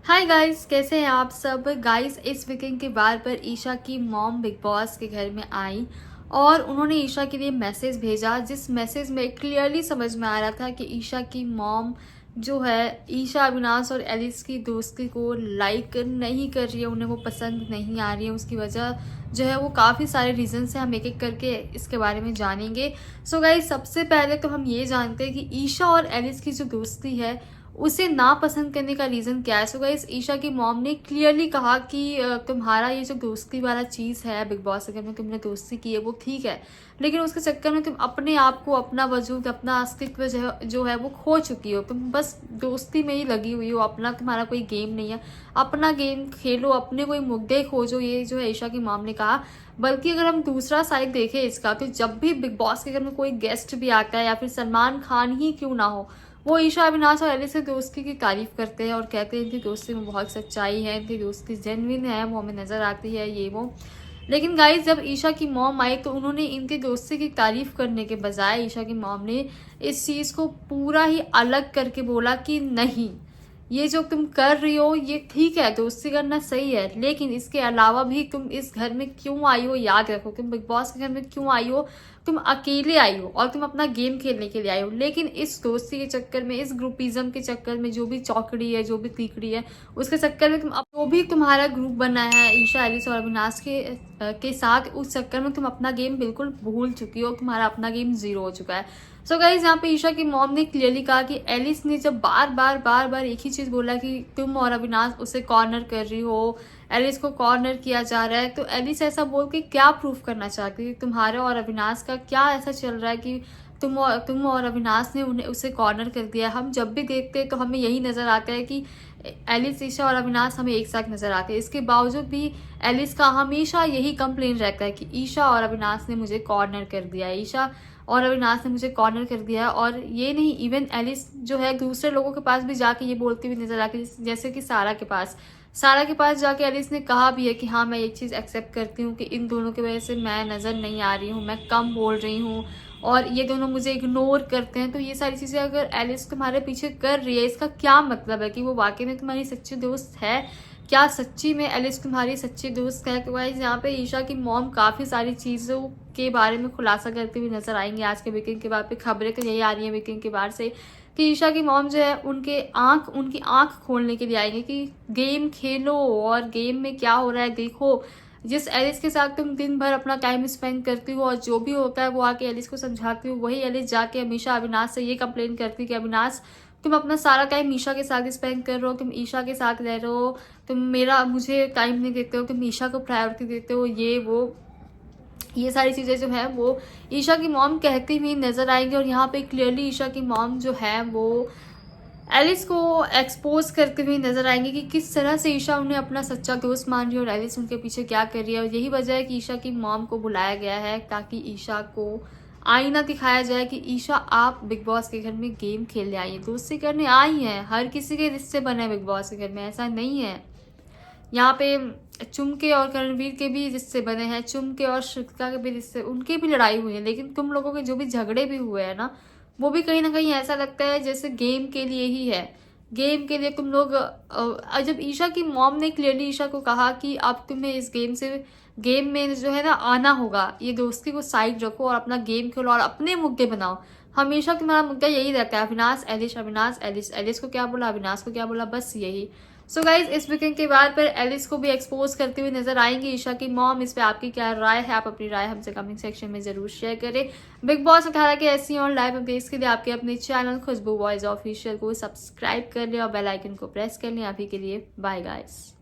Hi guys, कैसे हैं आप सब। गाइस, इस वीकेंड के बार पर ईशा की मॉम बिग बॉस के घर में आई और उन्होंने ईशा के लिए मैसेज भेजा, जिस मैसेज में क्लियरली समझ में आ रहा था कि ईशा की मॉम जो है ईशा, अविनाश और एलिस की दोस्ती को लाइक नहीं कर रही है, उन्हें वो पसंद नहीं आ रही है। उसकी वजह जो है वो काफ़ी सारे रीजंस हैं, हम एक एक करके इसके बारे में जानेंगे। सो गाइस, सबसे पहले तो हम ये जानते हैं कि ईशा और एलिस की जो दोस्ती है उसे नापसंद करने का रीज़न क्या है। सो गाइस, ईशा की मॉम ने क्लियरली कहा कि तुम्हारा ये जो दोस्ती वाला चीज़ है बिग बॉस के घर में, तुमने दोस्ती की है वो ठीक है, लेकिन उसके चक्कर में तुम अपने आप को, अपना वजूद, अपना अस्तित्व जो है वो खो चुकी हो। तुम बस दोस्ती में ही लगी हुई हो, अपना तुम्हारा कोई गेम नहीं है। अपना गेम खेलो, अपने कोई मुद्दे खोजो, ये जो है ईशा की मॉम ने कहा। बल्कि अगर हम दूसरा साइड देखें इसका, तो जब भी बिग बॉस के घर में कोई गेस्ट भी आता है या फिर सलमान खान ही क्यों ना हो, वो ईशा, अविनाश और एलिस की दोस्ती की तारीफ करते हैं और कहते हैं इनकी दोस्ती में बहुत सच्चाई है, इनकी दोस्ती जेन्युइन है, वो हमें नजर आती है, ये वो। लेकिन गाइस, जब ईशा की मॉम आई तो उन्होंने इनकी दोस्ती की तारीफ करने के बजाय ईशा की मॉम ने इस चीज़ को पूरा ही अलग करके बोला कि नहीं, ये जो तुम कर रही हो ये ठीक है, दोस्ती करना सही है, लेकिन इसके अलावा भी तुम इस घर में क्यों आई हो याद रखो। तुम बिग बॉस के घर में क्यों आई हो, तुम अकेले आई हो और तुम अपना गेम खेलने के लिए आई हो। लेकिन इस दोस्ती के चक्कर में, इस ग्रुपिज्म के चक्कर में, जो भी चौकड़ी है, जो भी तीकड़ी है, उसके चक्कर में तुम जो भी तुम्हारा ग्रुप बना है ईशा, एलिस और अविनाश के साथ, उस चक्कर में तुम अपना गेम बिल्कुल भूल चुकी हो, तुम्हारा अपना गेम जीरो हो चुका है। सो गाइज, यहाँ पे ईशा की मॉम ने क्लियरली कहा कि एलिस ने जब बार बार एक ही चीज बोला कि तुम और अविनाश उसे कॉर्नर कर रही हो, एलिस को कॉर्नर किया जा रहा है, तो एलिस ऐसा बोल के क्या प्रूफ करना चाहती है, तुम्हारे और अविनाश का क्या ऐसा चल रहा है कि तुम और अविनाश ने उसे कॉर्नर कर दिया। हम जब भी देखते हैं तो हमें यही नजर आता है कि एलिस, ईशा और अविनाश हमें एक साथ नजर आते हैं। इसके बावजूद भी एलिस का हमेशा यही कंप्लेन रहता है कि ईशा और अविनाश ने मुझे कॉर्नर कर दिया है, ईशा और अविनाश ने मुझे कॉर्नर कर दिया है। और ये नहीं, इवन एलिस जो है दूसरे लोगों के पास भी जाके ये बोलती हुई नजर आती है, जैसे कि सारा के पास जाके एलिस ने कहा भी है कि हाँ, मैं ये चीज़ एक्सेप्ट करती हूँ कि इन दोनों की वजह से मैं नज़र नहीं आ रही हूँ, मैं कम बोल रही हूँ और ये दोनों मुझे इग्नोर करते हैं। तो ये सारी चीज़ें अगर एलिस तुम्हारे पीछे कर रही है, इसका क्या मतलब है कि वो वाकई में तुम्हारी सच्ची दोस्त है? क्या सच्ची में एलिस तुम्हारी सच्ची दोस्त है? तो गाइस, यहाँ पे ईशा की मॉम काफ़ी सारी चीज़ों के बारे में खुलासा करती हुई नजर आएंगे आज के वीकेंड के बाद पे। खबरें तो यही आ रही हैं वीकेंड के बाद से कि ईशा की मॉम जो है उनकी आंख खोलने के लिए आएंगे कि गेम खेलो और गेम में क्या हो रहा है देखो। जिस एलिस के साथ तुम दिन भर अपना टाइम स्पेंड करती हो और जो भी होता है वो आके एलिस को समझाती हो, वही एलिस जाके हमेशा अविनाश से ये कंप्लेन करती है कि अविनाश, तुम अपना सारा टाइम ईशा के साथ स्पेंड कर रहे हो, तुम ईशा के साथ रह रहे हो, तुम मुझे टाइम नहीं देते हो, तुम ईशा को प्रायोरिटी देते हो, ये वो। ये सारी चीज़ें जो है वो ईशा की मॉम कहती हुई नजर आएंगी। और यहाँ पे क्लियरली ईशा की मॉम जो है वो एलिस को एक्सपोज करते हुए नजर आएंगे कि किस तरह से ईशा उन्हें अपना सच्चा दोस्त मान रही है और एलिस उनके पीछे क्या कर रही है। और यही वजह है कि ईशा की मॉम को बुलाया गया है ताकि ईशा को आईना दिखाया जाए कि ईशा, आप बिग बॉस के घर में गेम खेलने आई है, दोस्ती करने आई हैं। हर किसी के रिश्ते बने बिग बॉस के घर में, ऐसा नहीं है। यहाँ पे चुमके और करणवीर के भी रिश्ते बने हैं, चुमके और श्रितिका के भी रिश्ते, उनकी भी लड़ाई हुई है, लेकिन तुम लोगों के जो भी झगड़े भी हुए हैं ना, वो भी कहीं ना कहीं ऐसा लगता है जैसे गेम के लिए ही है। गेम के लिए तुम लोग जब ईशा की मॉम ने क्लियरली ईशा को कहा कि अब तुम्हें इस गेम में जो है ना आना होगा, ये दोस्ती को साइड रखो और अपना गेम खेलो और अपने मुद्दे बनाओ। हमेशा तुम्हारा मुद्दा यही रहता है, Avinash Alice, Avinash Alice, Alice को क्या बोला, अविनाश को क्या बोला, बस यही। सो गाइज, इस वीकेंड के बाद पर एलिस को भी एक्सपोज करते हुए नजर आएंगी ईशा की मॉम। इस पे आपकी क्या राय है? आप अपनी राय हमसे कमेंट सेक्शन में जरूर शेयर करें। बिग बॉस 18 के ऐसी और लाइव अपडेट्स के लिए आपके अपने चैनल खुशबू वॉइस ऑफिशियल को सब्सक्राइब कर लें और बेल आइकन को प्रेस कर लें। अभी के लिए बाय गाइस।